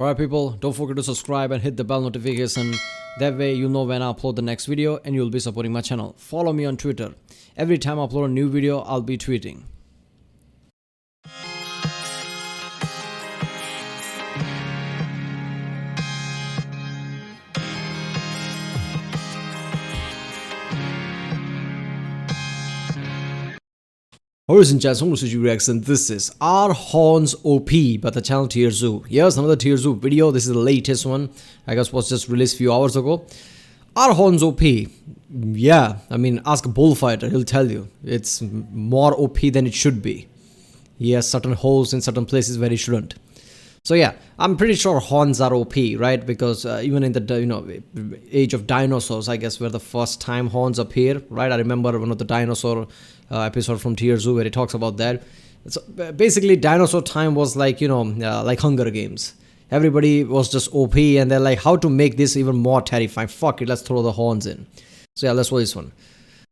Alright people, don't forget to subscribe and hit the bell notification. That way you'll know when I upload the next video and you'll be supporting my channel. Follow me on Twitter. Every time I upload a new video, I'll be tweeting. Ladies and gentlemen, this is reaction. This is Are Horns OP by the channel TierZoo. Yes, another TierZoo video. This is the latest one. I guess was just released a few hours ago. Are Horns OP? Yeah, I mean, ask a bullfighter. He'll tell you. It's more OP than it should be. He has certain holes in certain places where he shouldn't. So yeah, I'm pretty sure horns are OP, right? Because even in the age of dinosaurs, I guess where the first time horns appear, right? I remember one of the dinosaur episode from TierZoo where he talks about that. So basically, dinosaur time was like like Hunger Games. Everybody was just OP, and they're like, how to make this even more terrifying? Fuck it, let's throw the horns in. So yeah, let's watch this one.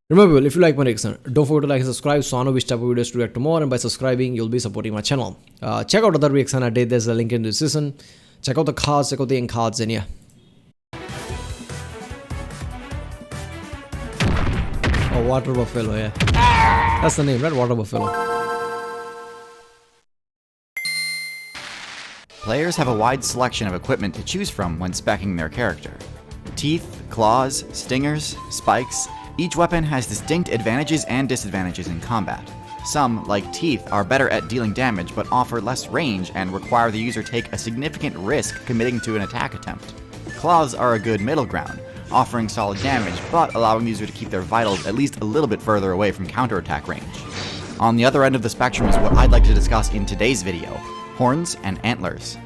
Remember, if you like my reaction, don't forget to like and subscribe so I know which type of videos to react to more, and by subscribing, you'll be supporting my channel. Check out other reaction I did, there's a link in the description. Check out the cards, check out the end cards, and yeah. Oh, Water Buffalo, yeah. That's the name, right? Water Buffalo. Players have a wide selection of equipment to choose from when speccing their character. Teeth, claws, stingers, spikes. Each weapon has distinct advantages and disadvantages in combat. Some, like teeth, are better at dealing damage but offer less range and require the user take a significant risk committing to an attack attempt. Claws are a good middle ground, offering solid damage but allowing the user to keep their vitals at least a little bit further away from counterattack range. On the other end of the spectrum is what I'd like to discuss in today's video: horns and antlers.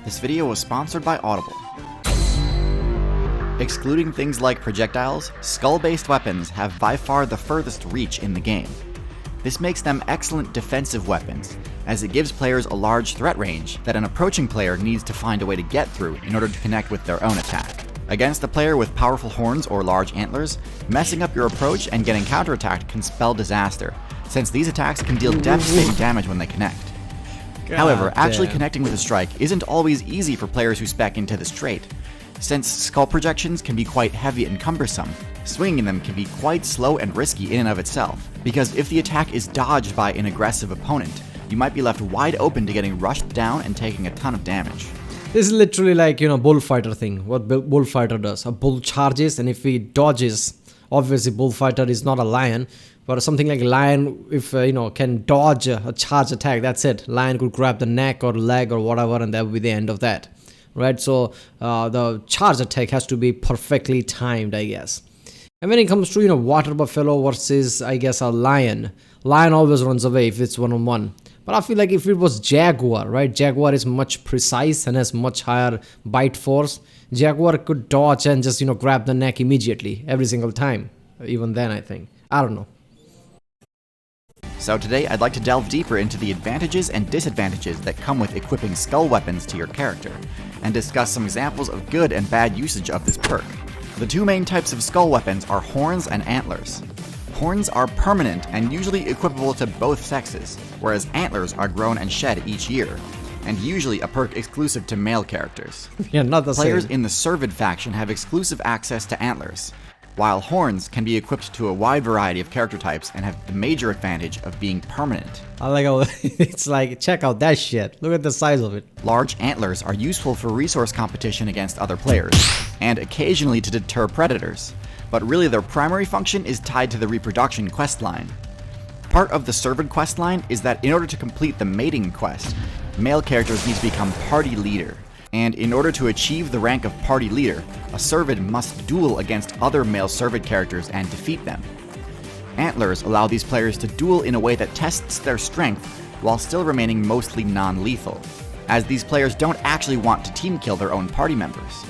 This video was sponsored by Audible. Excluding things like projectiles, skull-based weapons have by far the furthest reach in the game. This makes them excellent defensive weapons, as it gives players a large threat range that an approaching player needs to find a way to get through in order to connect with their own attack. Against a player with powerful horns or large antlers, messing up your approach and getting counterattacked can spell disaster, since these attacks can deal devastating damage when they connect. However, actually connecting with a strike isn't always easy for players who spec into this trait. Since skull projections can be quite heavy and cumbersome, swinging them can be quite slow and risky in and of itself, because if the attack is dodged by an aggressive opponent, you might be left wide open to getting rushed down and taking a ton of damage. This is literally like, bullfighter thing. What bullfighter does. A bull charges, and if he dodges, obviously bullfighter is not a lion, but something like lion, if, can dodge a charge attack, that's it. Lion could grab the neck or leg or whatever, and that would be the end of that. Right, so the charge attack has to be perfectly timed, I guess. And when it comes to water buffalo versus, I guess, a lion always runs away if it's one-on-one. But I feel like if it was jaguar, right, jaguar is much precise and has much higher bite force. Jaguar could dodge and just grab the neck immediately every single time. Even then, I think, I don't know. So today I'd like to delve deeper into the advantages and disadvantages that come with equipping skull weapons to your character, and discuss some examples of good and bad usage of this perk. The two main types of skull weapons are horns and antlers. Horns are permanent and usually equipable to both sexes, whereas antlers are grown and shed each year, and usually a perk exclusive to male characters. Yeah, not the Players same. in the Servid faction have exclusive access to antlers, while horns can be equipped to a wide variety of character types and have the major advantage of being permanent. I like how it's like, check out that shit. Look at the size of it. Large antlers are useful for resource competition against other players, and occasionally to deter predators, but really their primary function is tied to the reproduction questline. Part of the Servid questline is that in order to complete the mating quest, male characters need to become party leader. And in order to achieve the rank of party leader, a Servid must duel against other male Servid characters and defeat them. Antlers allow these players to duel in a way that tests their strength while still remaining mostly non-lethal, as these players don't actually want to team kill their own party members.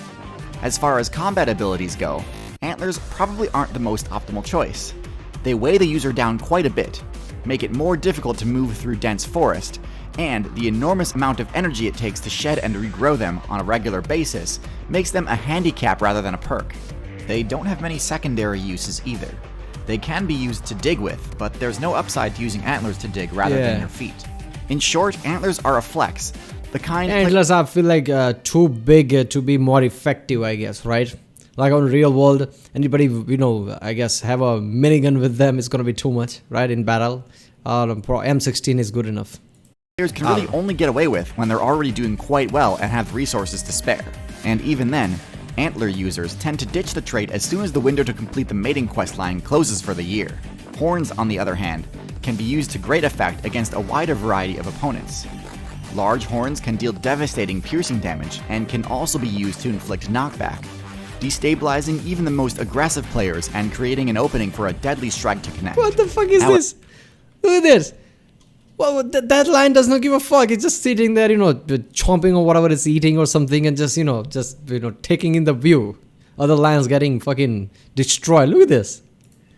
As far as combat abilities go, antlers probably aren't the most optimal choice. They weigh the user down quite a bit, make it more difficult to move through dense forest, and the enormous amount of energy it takes to shed and regrow them on a regular basis makes them a handicap rather than a perk. They don't have many secondary uses either. They can be used to dig with, but there's no upside to using antlers to dig rather than your feet. In short, antlers are a flex, The kind Antlers, I feel like too big to be more effective, I guess, right? Like on real world, anybody, I guess have a minigun with them is gonna be too much, right? In battle, M16 is good enough. players can really only get away with when they're already doing quite well and have resources to spare. And even then, antler users tend to ditch the trait as soon as the window to complete the mating quest line closes for the year. Horns, on the other hand, can be used to great effect against a wider variety of opponents. Large horns can deal devastating piercing damage and can also be used to inflict knockback, destabilizing even the most aggressive players and creating an opening for a deadly strike to connect. What the fuck is this? Look at this. Well, that lion does not give a fuck. It's just sitting there, chomping on whatever it's eating or something, and just taking in the view. Other lions getting fucking destroyed. Look at this.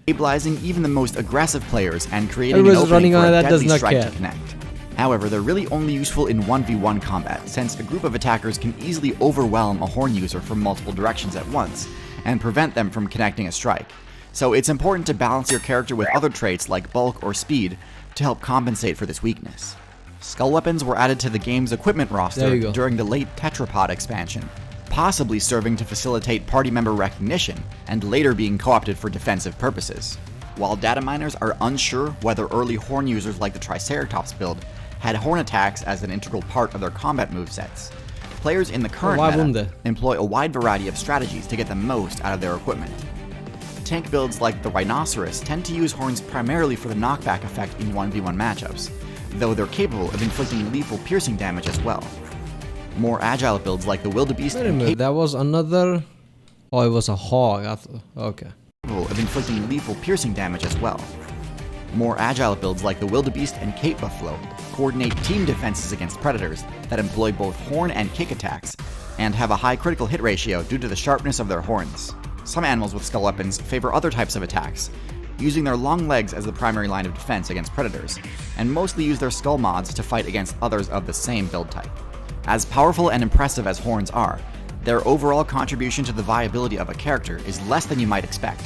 Stabilizing even the most aggressive players and creating an Everyone's opening running for on a that, does deadly not strike care. to connect. However, they're really only useful in 1v1 combat, since a group of attackers can easily overwhelm a horn user from multiple directions at once, and prevent them from connecting a strike. So it's important to balance your character with other traits like bulk or speed to help compensate for this weakness. Skull weapons were added to the game's equipment roster during the late Tetrapod expansion, possibly serving to facilitate party member recognition and later being co-opted for defensive purposes. While data miners are unsure whether early horn users like the Triceratops build had horn attacks as an integral part of their combat movesets, players in the current meta employ a wide variety of strategies to get the most out of their equipment. Tank builds like the Rhinoceros tend to use horns primarily for the knockback effect in 1v1 matchups, though they're capable of inflicting lethal piercing damage as well. More agile builds like the Wildebeest Wait a minute, that was another... Oh, it was a hog. Okay. Capable of inflicting lethal piercing damage as well. More agile builds like the Wildebeest and Cape Buffalo coordinate team defenses against predators that employ both horn and kick attacks, and have a high critical hit ratio due to the sharpness of their horns. Some animals with skull weapons favor other types of attacks, using their long legs as the primary line of defense against predators, and mostly use their skull mods to fight against others of the same build type. As powerful and impressive as horns are, their overall contribution to the viability of a character is less than you might expect,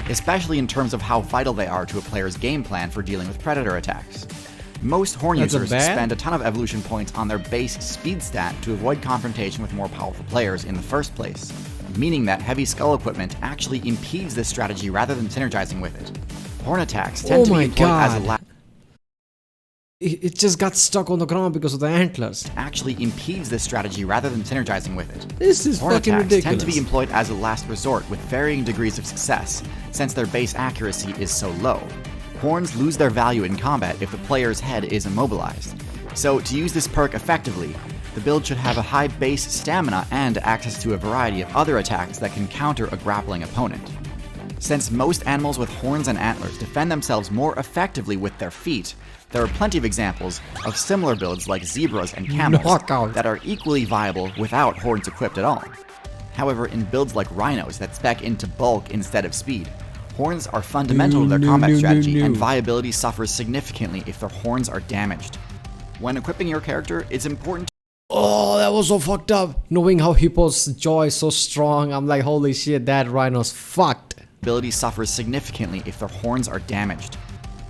especially in terms of how vital they are to a player's game plan for dealing with predator attacks. Most horn users spend a ton of evolution points on their base speed stat to avoid confrontation with more powerful players in the first place, meaning that heavy skull equipment actually impedes this strategy rather than synergizing with it. Horn attacks tend to be employed as a last... It just got stuck on the ground because of the antlers. Actually impedes this strategy rather than synergizing with it. This is Horn fucking attacks ridiculous. tend to be employed as a last resort with varying degrees of success, since their base accuracy is so low. Horns lose their value in combat if the player's head is immobilized. So to use this perk effectively, the build should have a high base stamina and access to a variety of other attacks that can counter a grappling opponent. Since most animals with horns and antlers defend themselves more effectively with their feet, there are plenty of examples of similar builds like zebras and camels that are equally viable without horns equipped at all. However, in builds like rhinos that spec into bulk instead of speed, horns are fundamental to their combat strategy, and viability suffers significantly if their horns are damaged. When equipping your character, it's important to... Oh, that was so fucked up. Knowing how Hippo's jaw is so strong, I'm like, holy shit, that rhino's fucked. Ability suffers significantly if their horns are damaged.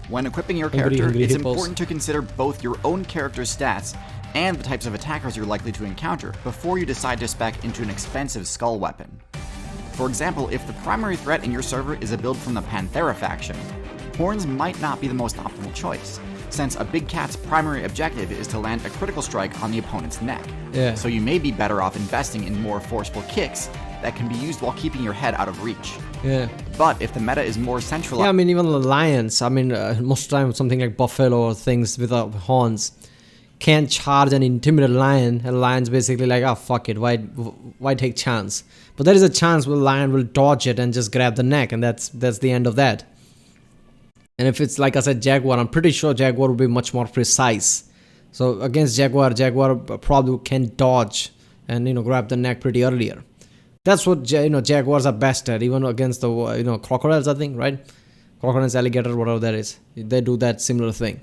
When equipping your character, it's important to consider both your own character's stats and the types of attackers you're likely to encounter before you decide to spec into an expensive skull weapon. For example, if the primary threat in your server is a build from the Panthera faction, horns might not be the most optimal choice, since a big cat's primary objective is to land a critical strike on the opponent's neck. So you may be better off investing in more forceful kicks that can be used while keeping your head out of reach. But if the meta is more centralized... Yeah, I mean, even the lions, I mean, most of the time something like buffalo or things without horns can't charge and intimidate a lion, and lion's basically like, oh, fuck it, why take chance? But there is a chance where the lion will dodge it and just grab the neck, and that's the end of that. And if it's, like I said, jaguar, I'm pretty sure jaguar will be much more precise. So against jaguar probably can dodge and, grab the neck pretty earlier. That's what, jaguars are best at, even against the, crocodiles, I think, right? Crocodiles, alligator, whatever that is. They do that similar thing.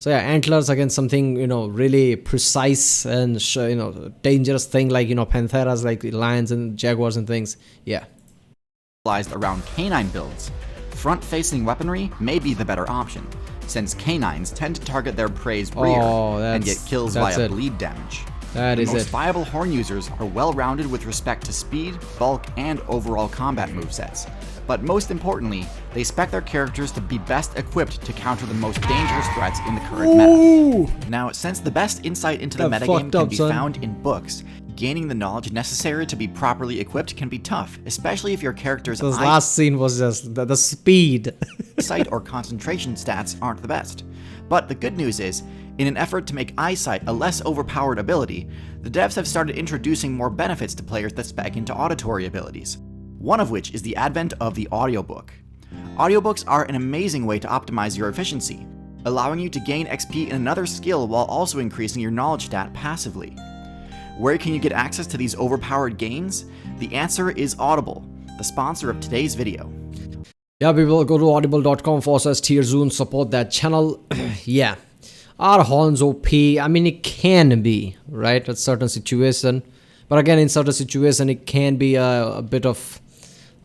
So yeah, antlers against something, really precise and, dangerous thing like, pantheras, like lions and jaguars and things. Yeah. Around canine builds, front-facing weaponry may be the better option, since canines tend to target their prey's rear and get kills via bleed damage. The most viable horn users are well-rounded with respect to speed, bulk, and overall combat movesets. But most importantly, they spec their characters to be best equipped to counter the most dangerous threats in the current meta. Now, since the best insight into the metagame can be found in books, gaining the knowledge necessary to be properly equipped can be tough, especially if your character's last scene was just the speed. Sight or concentration stats aren't the best. But the good news is, in an effort to make eyesight a less overpowered ability, the devs have started introducing more benefits to players that spec into auditory abilities. One of which is the advent of the audiobook. Audiobooks are an amazing way to optimize your efficiency, allowing you to gain XP in another skill while also increasing your knowledge stat passively. Where can you get access to these overpowered gains? The answer is Audible, the sponsor of today's video. Yeah, people, go to audible.com/TierZoo and support that channel. Yeah, are horns OP? I mean, it can be, right, at certain situation. But again, in certain situation, it can be a bit of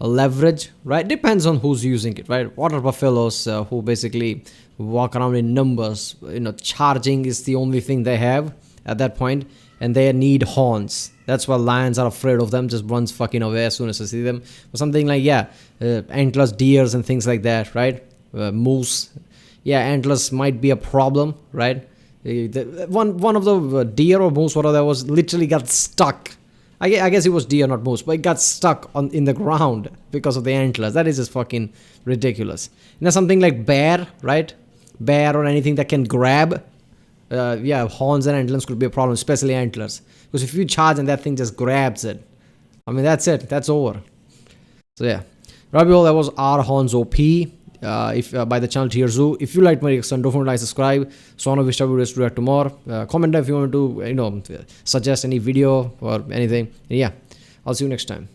a leverage, right? Depends on who's using it, right? Water buffaloes who basically walk around in numbers, charging is the only thing they have at that point, and they need horns. That's why lions are afraid of them, just runs fucking away as soon as they see them. Or something like, antlers, deers and things like that, right? Moose. Yeah, antlers might be a problem, right? One of the deer or moose, whatever that was, literally got stuck. I guess it was deer, not moose, but it got stuck in the ground because of the antlers. That is just fucking ridiculous. Something like bear, right? Bear or anything that can grab. Horns and antlers could be a problem, especially antlers. Because if you charge and that thing just grabs it, I mean, that's it. That's over. So yeah. Right, people, that was our horns OP. By the channel TierZoo. If you like my reaction, don't forget to subscribe. So I know which videos to react to more. Comment down if you want to suggest any video or anything. And yeah, I'll see you next time.